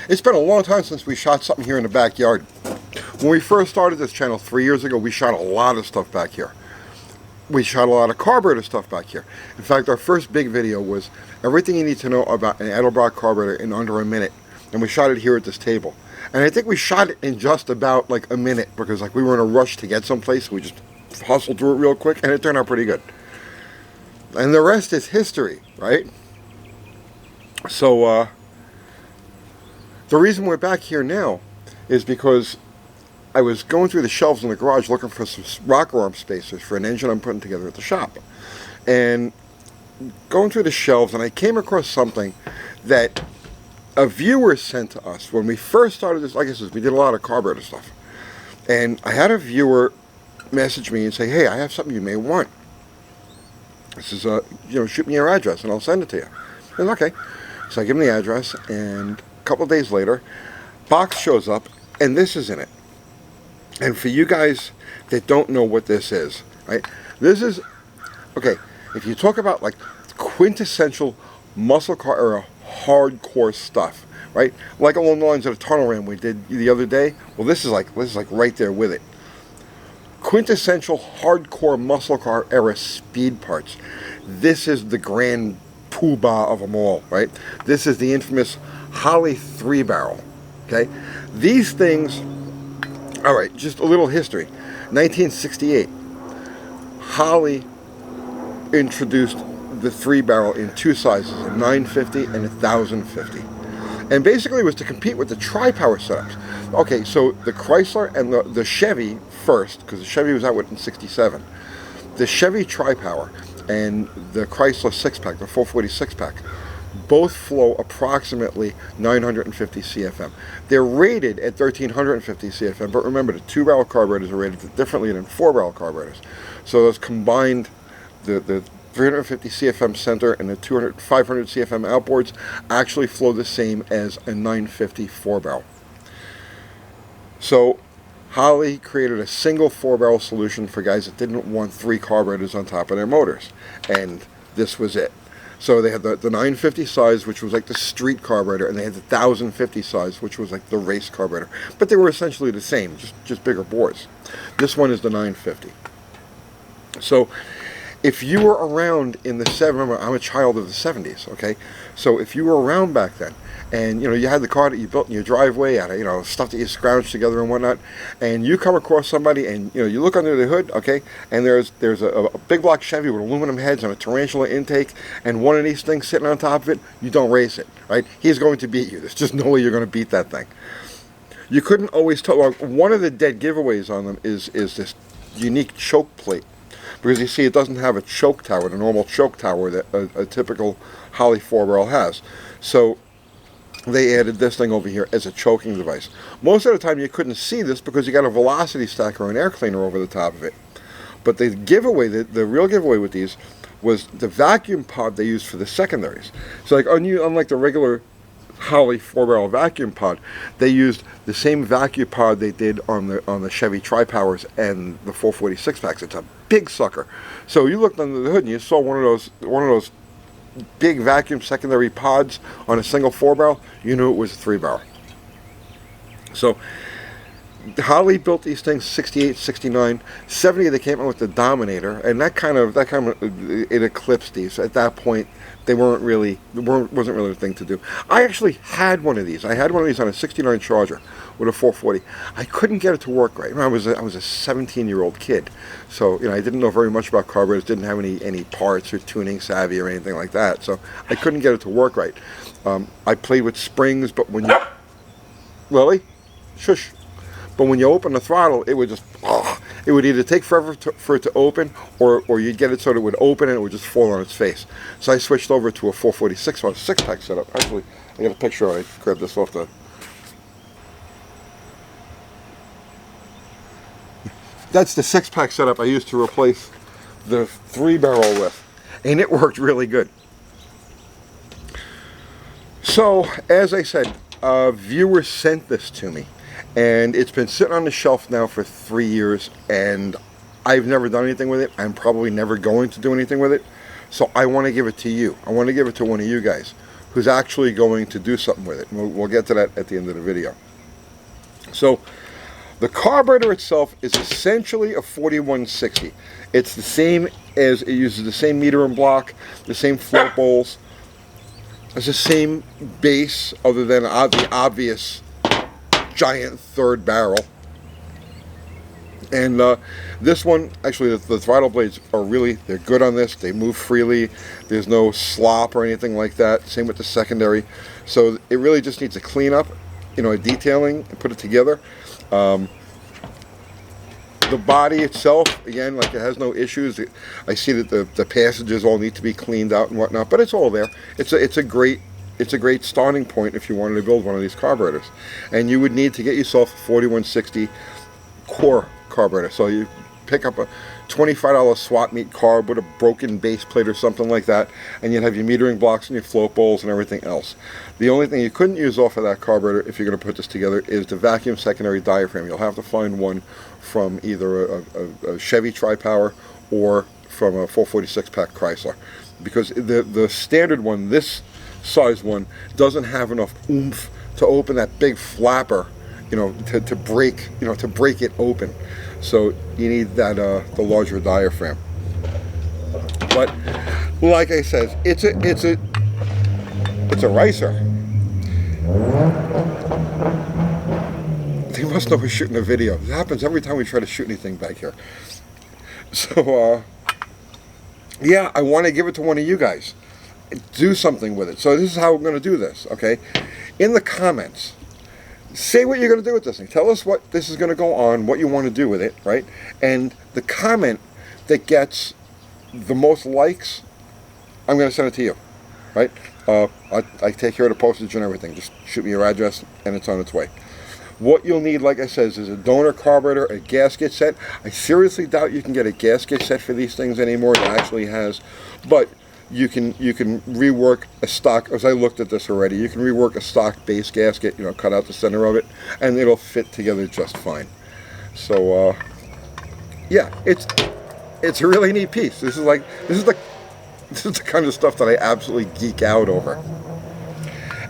It's been a long time since we shot something here in the backyard. When we first started this channel 3 years ago, we shot a lot of stuff back here. We shot a lot of carburetor stuff back here. In fact, our first big video was everything you need to know about an Edelbrock carburetor in under a minute. And we shot it here at this table. And I think we shot it in just about like a minute because like we were in a rush to get someplace. So we just hustled through it real quick and it turned out pretty good. And the rest is history, right? So, the reason we're back here now is because I was going through the shelves in the garage looking for some rocker arm spacers for an engine I'm putting together at the shop. And going through the shelves, and I came across something that a viewer sent to us when we first started this. Like I said, we did a lot of carburetor stuff. And I had a viewer message me and say, hey, I have something you may want. This is, shoot me your address and I'll send it to you. I said, okay. So I give him the address, and a couple of days later, box shows up, and this is in it. And for you guys that don't know what this is, right? This is, okay, if you talk about like quintessential Musclecar era hardcore stuff, right? Like along the lines of the tunnel ram we did the other day. Well, this is like right there with it. Quintessential hardcore Musclecar era speed parts. This is the grand poobah of them all, right? This is the infamous Holley 3-barrel, okay? These things, all right, just a little history. 1968, Holley introduced the 3-barrel in two sizes, a 950 and a 1050. And basically it was to compete with the tri-power setups. Okay, so the Chrysler and the Chevy first, because the Chevy was out in 67. The Chevy tri-power and the Chrysler 6-pack, the 440 6-pack, both flow approximately 950 CFM. They're rated at 1350 CFM, but remember the 2-barrel carburetors are rated differently than 4-barrel carburetors. So those combined, the 350 CFM center and the 500 CFM outboards actually flow the same as a 950 4-barrel. So Holley created a single 4-barrel solution for guys that didn't want 3 carburetors on top of their motors, and this was it. So they had the 950 size, which was like the street carburetor, and they had the 1050 size, which was like the race carburetor. But they were essentially the same, just bigger bores. This one is the 950. So if you were around in the 70s, remember I'm a child of the 70s, okay? So if you were around back then, and you had the car that you built in your driveway out of stuff that you scrounged together and whatnot, and you come across somebody and you look under the hood, okay, and there's a big block Chevy with aluminum heads and a tarantula intake and one of these things sitting on top of it, you don't race it, right? He's going to beat you. There's just no way you're going to beat that thing. You couldn't always tell. Well, one of the dead giveaways on them is this unique choke plate, because you see it doesn't have a choke tower, the normal choke tower that a typical Holley 4-barrel has. So they added this thing over here as a choking device. Most of the time you couldn't see this because you got a velocity stacker or an air cleaner over the top of it. But the giveaway, the real giveaway with these was the vacuum pod they used for the secondaries. So like unlike the regular Holley 4-barrel vacuum pod, they used the same vacuum pod they did on the Chevy Tri-Powers and the 440 6-packs. It's a big sucker. So you looked under the hood and you saw one of those big vacuum secondary pods on a single 4-barrel, you knew it was a 3-barrel. So Holley built these things 68, 69, 70 they came out with the Dominator, and that kind of it eclipsed these. At that point they wasn't really the thing to do. I actually had one of these. I had one of these on a 69 Charger with a 440. I couldn't get it to work right. I was a 17-year-old kid, so I didn't know very much about carburetors, didn't have any parts or tuning savvy or anything like that, so I couldn't get it to work right. I played with springs, but when you Lily, shush. But when you open the throttle, it would just, it would either take forever for it to open, or you'd get it so that it would open and it would just fall on its face. So I switched over to a 446 on a 6-pack setup. Actually, I got a picture. I grabbed this off the. That's the 6-pack setup I used to replace the 3-barrel with, and it worked really good. So, as I said, a viewer sent this to me. And it's been sitting on the shelf now for 3 years, and I've never done anything with it. I'm probably never going to do anything with it. So I want to give it to you. I want to give it to one of you guys who's actually going to do something with it. We'll get to that at the end of the video. So the carburetor itself is essentially a 4160. It's the same as, it uses the same meter and block, the same float bowls. It's the same base, other than the obvious giant third barrel. And this one, actually, the throttle blades are really, they're good on this. They move freely. There's no slop or anything like that. Same with the secondary. So it really just needs a cleanup, you know, a detailing, and put it together. The body itself, again, like, it has no issues. I see that the passages all need to be cleaned out and whatnot, but it's all there. It's a great starting point if you wanted to build one of these carburetors. And you would need to get yourself a 4160 core carburetor. So you pick up a $25 swap meet carb with a broken base plate or something like that, and you'd have your metering blocks and your float bowls and everything else. The only thing you couldn't use off of that carburetor, if you're going to put this together, is the vacuum secondary diaphragm. You'll have to find one from either a Chevy Tri-Power or from a 446 pack Chrysler, because the standard one, this size one, doesn't have enough oomph to open that big flapper, you know, to break it open. So you need that the larger diaphragm. But like I said, it's a ricer. They must know we're shooting a video. It happens every time we try to shoot anything back here. So yeah, I want to give it to one of you guys. Do something with it. So this is how we're going to do this, okay? In the comments, say what you're going to do with this thing. Tell us what this is going to go on, what you want to do with it, right? And the comment that gets the most likes, I'm going to send it to you, right? I take care of the postage and everything. Just shoot me your address and it's on its way. What you'll need, like I said, is a donor carburetor, a gasket set. I seriously doubt you can get a gasket set for these things anymore. It actually has, but you can rework a stock, as I looked at this already, you can rework a stock base gasket, you know, cut out the center of it, and it'll fit together just fine. So yeah, it's a really neat piece. This is the kind of stuff that I absolutely geek out over.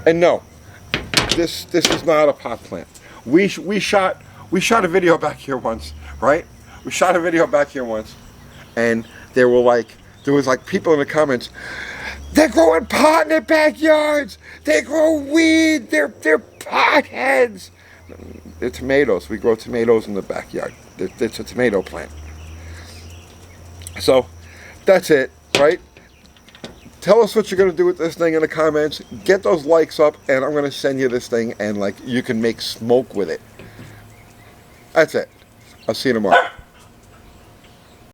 And no, this is not a pot plant. We shot a video back here once, right? We shot a video back here once, and there was like people in the comments, they're growing pot in their backyards, they grow weed, they're potheads. They're tomatoes. We grow tomatoes in the backyard. It's a tomato plant. So that's it, right? Tell us what you're going to do with this thing in the comments. Get those likes up, and I'm going to send you this thing, and like, you can make smoke with it. That's it. I'll see you tomorrow.